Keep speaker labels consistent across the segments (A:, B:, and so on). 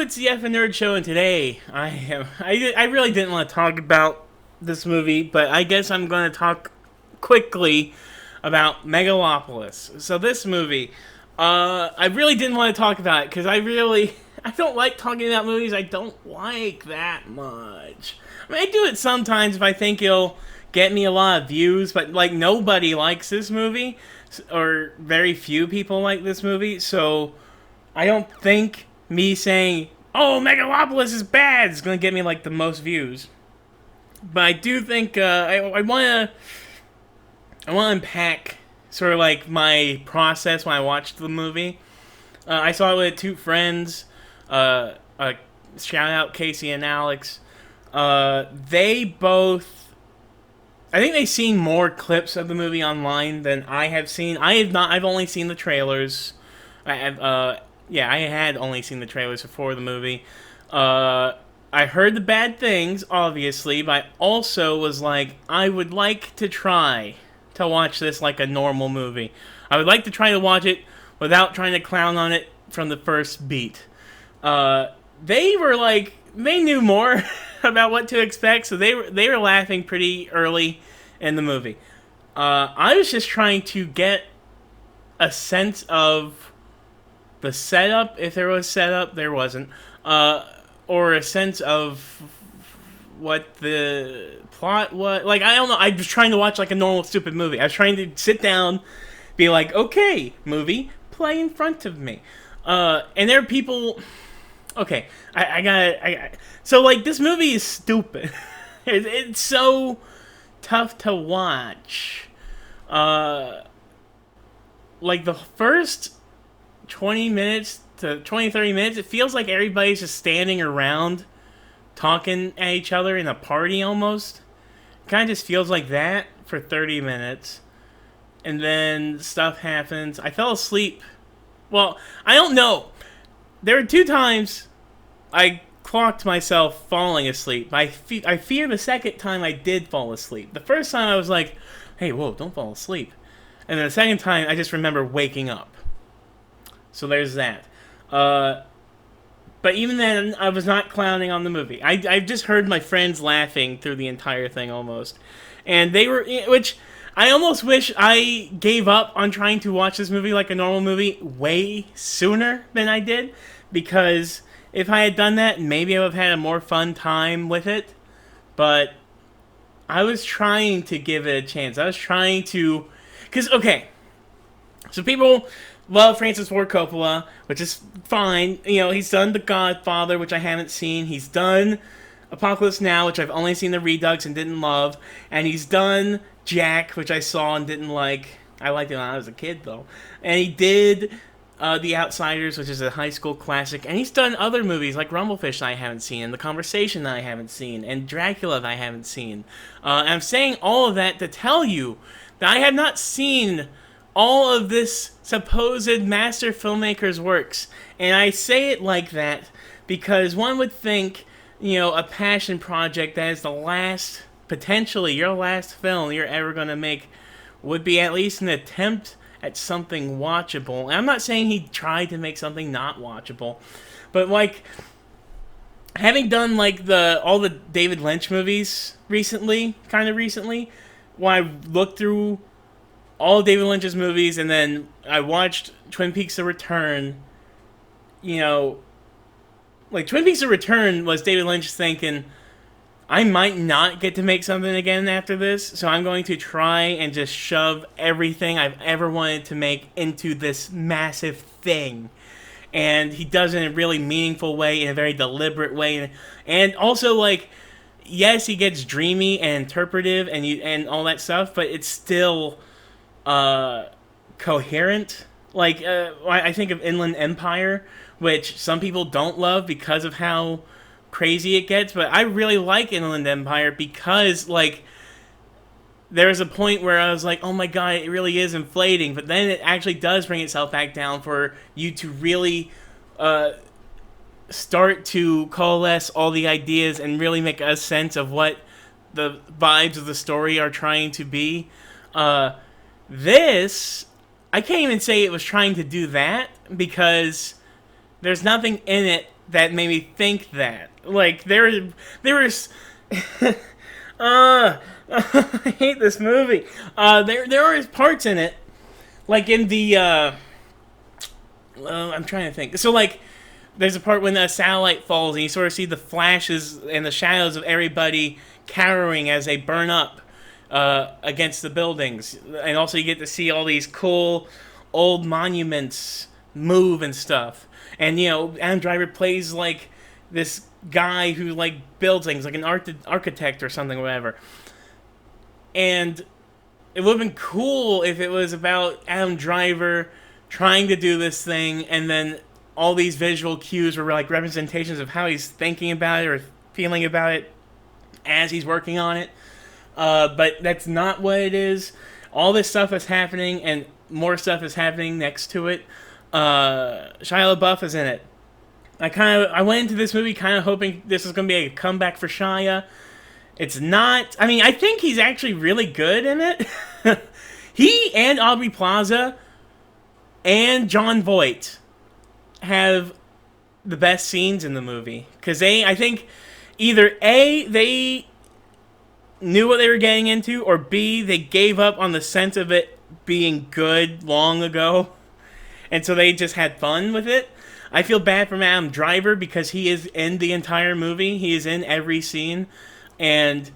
A: it's the F Nerd Show, and today I really didn't want to talk about this movie, but I guess I'm going to talk quickly about Megalopolis. So this movie, I really didn't want to talk about it because I don't like talking about movies I don't like that much. I mean, I do it sometimes if I think it'll get me a lot of views, but like nobody likes this movie, or very few people like this movie, so I don't think me saying, "Oh, Megalopolis is bad," is gonna get me like the most views. But I do think I want to unpack sort of like my process when I watched the movie. I saw it with two friends. Shout out Casey and Alex. They both, I think they've seen more clips of the movie online than I have seen. I have not. I've only seen the trailers. I had only seen the trailers before the movie. I heard the bad things, obviously, but I also was like, I would like to try to watch this like a normal movie. I would like to try to watch it without trying to clown on it from the first beat. They were like, they knew more about what to expect, so they were laughing pretty early in the movie. I was just trying to get a sense of the setup, if there was setup, there wasn't, or a sense of what the plot was. Like, I don't know, I was trying to watch like a normal stupid movie. I was trying to sit down, be like, okay, movie, play in front of me. And there are people, okay, so like, this movie is stupid. It's so tough to watch. Like, the first 20 minutes to 30 minutes, it feels like everybody's just standing around talking at each other in a party almost. It kind of just feels like that for 30 minutes. And then stuff happens. I fell asleep. Well, I don't know. There were two times I clocked myself falling asleep. I fear the second time I did fall asleep. The first time I was like, hey, whoa, don't fall asleep. And then the second time I just remember waking up. So there's that. But even then, I was not clowning on the movie. I just heard my friends laughing through the entire thing almost. And they were, which I almost wish I gave up on trying to watch this movie like a normal movie way sooner than I did. Because if I had done that, maybe I would have had a more fun time with it. But I was trying to give it a chance. I was trying to, because, okay, so people love Francis Ford Coppola, which is fine. You know, he's done The Godfather, which I haven't seen. He's done Apocalypse Now, which I've only seen the Redux and didn't love. And he's done Jack, which I saw and didn't like. I liked it when I was a kid, though. And he did The Outsiders, which is a high school classic. And he's done other movies like Rumblefish that I haven't seen, and The Conversation that I haven't seen, and Dracula that I haven't seen. And I'm saying all of that to tell you that I have not seen all of this supposed master filmmaker's works. And I say it like that because one would think, you know, a passion project that is the last, potentially your last film you're ever going to make would be at least an attempt at something watchable. And I'm not saying he tried to make something not watchable, but like, having done like all the David Lynch movies recently, when I looked through all of David Lynch's movies, and then I watched Twin Peaks: The Return. You know, like, Twin Peaks: The Return was David Lynch thinking, I might not get to make something again after this, so I'm going to try and just shove everything I've ever wanted to make into this massive thing. And he does it in a really meaningful way, in a very deliberate way, and also, like, yes, he gets dreamy and interpretive and all that stuff, but it's still coherent. Like, I think of Inland Empire, which some people don't love because of how crazy it gets, but I really like Inland Empire because, like, there's a point where I was like, oh my god, it really is inflating, but then it actually does bring itself back down for you to really start to coalesce all the ideas and really make a sense of what the vibes of the story are trying to be. This, I can't even say it was trying to do that, because there's nothing in it that made me think that. Like there was I hate this movie. There are parts in it, like in the I'm trying to think. So like, there's a part when a satellite falls and you sort of see the flashes and the shadows of everybody cowering as they burn up against the buildings, and also you get to see all these cool old monuments move and stuff. And you know, Adam Driver plays like this guy who like builds things, like an architect or something, or whatever. And it would have been cool if it was about Adam Driver trying to do this thing, and then all these visual cues were like representations of how he's thinking about it or feeling about it as he's working on it. But that's not what it is. All this stuff is happening, and more stuff is happening next to it. Shia LaBeouf is in it. I went into this movie kind of hoping this was going to be a comeback for Shia. It's not. I mean, I think he's actually really good in it. He and Aubrey Plaza and Jon Voight have the best scenes in the movie. Because I think, either A, they knew what they were getting into, or B, they gave up on the sense of it being good long ago. And so they just had fun with it. I feel bad for Adam Driver because he is in the entire movie. He is in every scene. And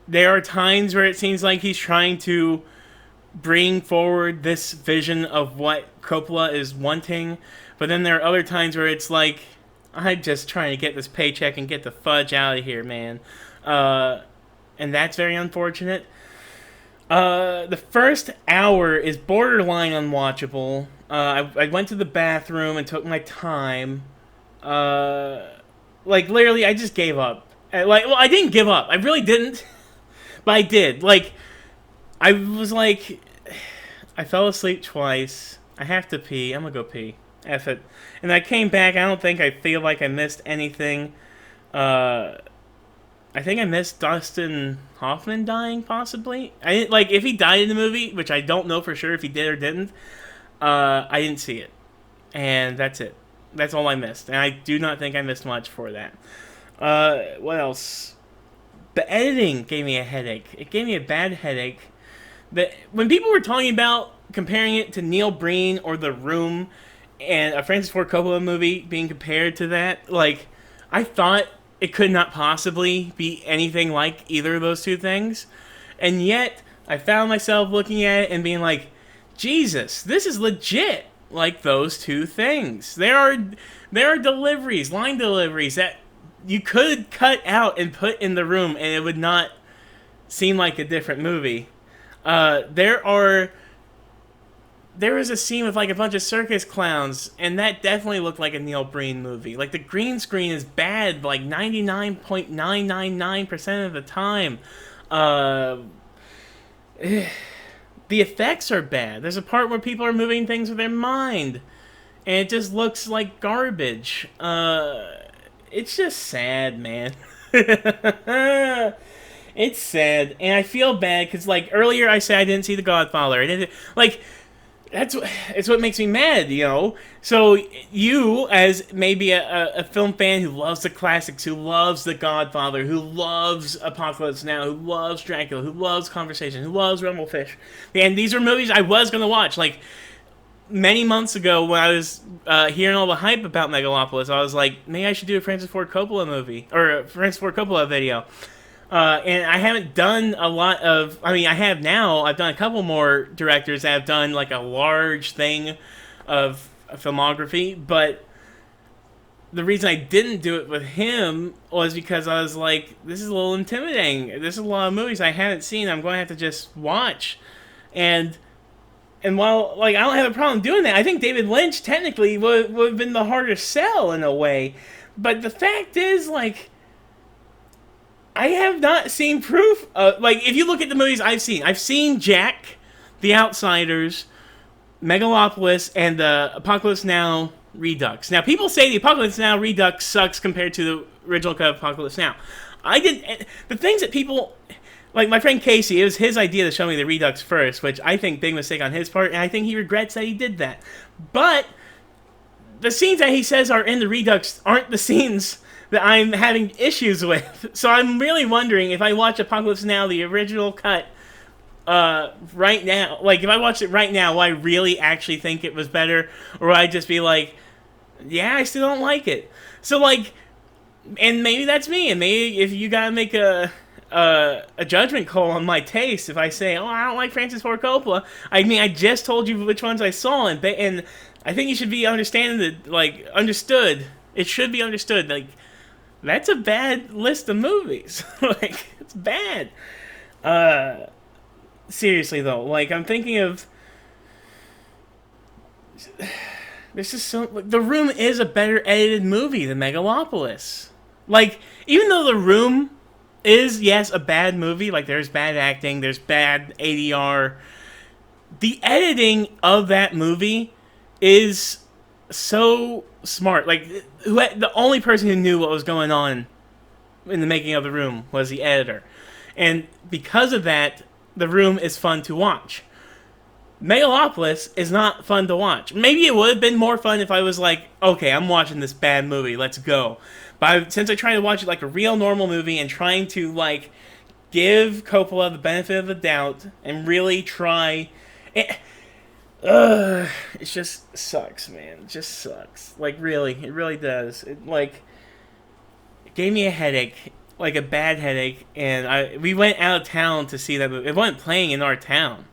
A: there are times where it seems like he's trying to bring forward this vision of what Coppola is wanting. But then there are other times where it's like, I'm just trying to get this paycheck and get the fudge out of here, man. And that's very unfortunate. The first hour is borderline unwatchable. I went to the bathroom and took my time. Like, literally, I just gave up. I didn't give up. I really didn't. But I did. Like, I was like, I fell asleep twice. I have to pee. I'm gonna go pee. F it. And I came back. I don't think I feel like I missed anything. I think I missed Dustin Hoffman dying, possibly. I didn't, like, if he died in the movie, which I don't know for sure if he did or didn't, I didn't see it. And that's it. That's all I missed. And I do not think I missed much for that. What else? The editing gave me a headache. It gave me a bad headache. When people were talking about comparing it to Neil Breen or The Room and a Francis Ford Coppola movie being compared to that, like, I thought it could not possibly be anything like either of those two things. And yet, I found myself looking at it and being like, Jesus, this is legit like those two things. There are deliveries, line deliveries that you could cut out and put in The Room and it would not seem like a different movie. There was a scene with like a bunch of circus clowns, and that definitely looked like a Neil Breen movie. Like, the green screen is bad like 99.999% of the time. The effects are bad. There's a part where people are moving things with their mind, and it just looks like garbage. It's just sad, man. It's sad, and I feel bad because, like, earlier I said I didn't see The Godfather. I didn't, like, it's what makes me mad, you know? So you, as maybe a film fan who loves the classics, who loves The Godfather, who loves Apocalypse Now, who loves Dracula, who loves Conversation, who loves Rumblefish, and these are movies I was going to watch. Like, many months ago when I was hearing all the hype about Megalopolis, I was like, maybe I should do a Francis Ford Coppola movie, or a Francis Ford Coppola video. And I haven't done a lot of, I mean, I have now, I've done a couple more directors that have done like a large thing of a filmography, but the reason I didn't do it with him was because I was like, this is a little intimidating. This is a lot of movies I haven't seen. I'm going to have to just watch. And while, like, I don't have a problem doing that, I think David Lynch technically would have been the harder sell in a way. But the fact is, like, I have not seen proof of, like, if you look at the movies I've seen Jack, The Outsiders, Megalopolis, and the Apocalypse Now Redux. Now, people say the Apocalypse Now Redux sucks compared to the original cut of Apocalypse Now. The things that people, like my friend Casey, it was his idea to show me the Redux first, which I think big mistake on his part, and I think he regrets that he did that. But the scenes that he says are in the Redux aren't the scenes that I'm having issues with. So I'm really wondering if I watch Apocalypse Now, the original cut, right now, like if I watch it right now, will I really actually think it was better, or will I just be like, yeah, I still don't like it? So like, and maybe that's me, and maybe if you gotta make a judgment call on my taste, if I say, oh, I don't like Francis Ford Coppola, I mean, I just told you which ones I saw, and I think you should be understood. It should be understood, like, that's a bad list of movies. Like, it's bad. Seriously though, like, I'm thinking of, this is so, like, The Room is a better edited movie than Megalopolis. Like, even though The Room is, yes, a bad movie, like, there's bad acting, there's bad ADR, the editing of that movie is so smart. Like, the only person who knew what was going on in the making of The Room was the editor. And because of that, The Room is fun to watch. Megalopolis is not fun to watch. Maybe it would have been more fun if I was like, okay, I'm watching this bad movie, let's go. But since I try to watch it like a real normal movie and trying to, like, give Coppola the benefit of the doubt and really try, it just sucks, man. It just sucks. Like, really, it really does. It gave me a headache, like a bad headache, and we went out of town to see that movie. It wasn't playing in our town.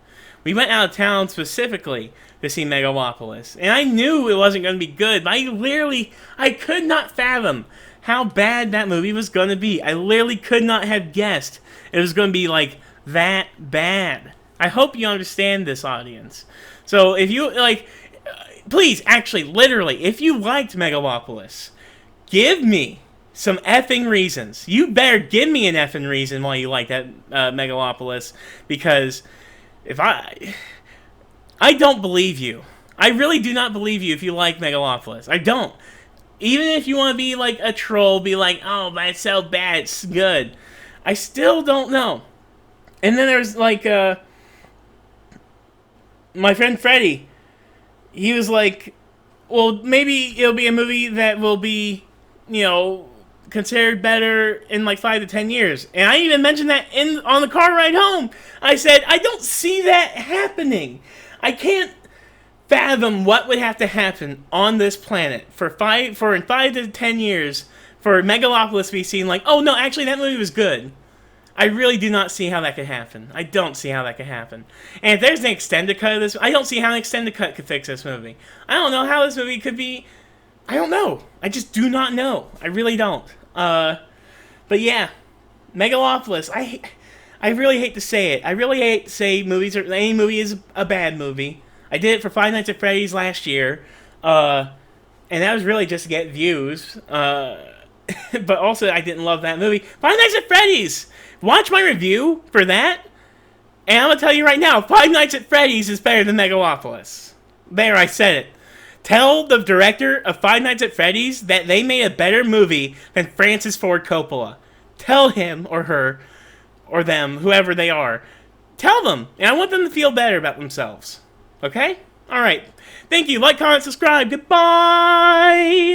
A: We went out of town specifically to see Megalopolis. And I knew it wasn't going to be good, but I could not fathom how bad that movie was going to be. I literally could not have guessed it was going to be, like, that bad. I hope you understand this, audience. So if you, like, please, actually, literally, if you liked Megalopolis, give me some effing reasons. You better give me an effing reason why you like that Megalopolis, because if I don't believe you. I really do not believe you if you like Megalopolis. I don't. Even if you want to be like a troll, be like, oh, but it's so bad, it's good. I still don't know. And then there's like my friend Freddie. He was like, well, maybe it'll be a movie that will be, you know, considered better in like 5 to 10 years. And I even mentioned that on the car ride home. I said, I don't see that happening. I can't fathom what would have to happen on this planet for in 5 to 10 years for Megalopolis to be seen like, oh no, actually that movie was good. I really do not see how that could happen. I don't see how that could happen. And if there's an extended cut of this, I don't see how an extended cut could fix this movie. I don't know how this movie could be. I don't know. I just do not know. I really don't. But yeah, Megalopolis. I really hate to say it. I really hate to say any movie is a bad movie. I did it for Five Nights at Freddy's last year, and that was really just to get views. But also, I didn't love that movie. Five Nights at Freddy's! Watch my review for that, and I'm gonna tell you right now, Five Nights at Freddy's is better than Megalopolis. There, I said it. Tell the director of Five Nights at Freddy's that they made a better movie than Francis Ford Coppola. Tell him or her, or them, whoever they are. Tell them, and I want them to feel better about themselves. Okay? Alright. Thank you. Like, comment, subscribe. Goodbye!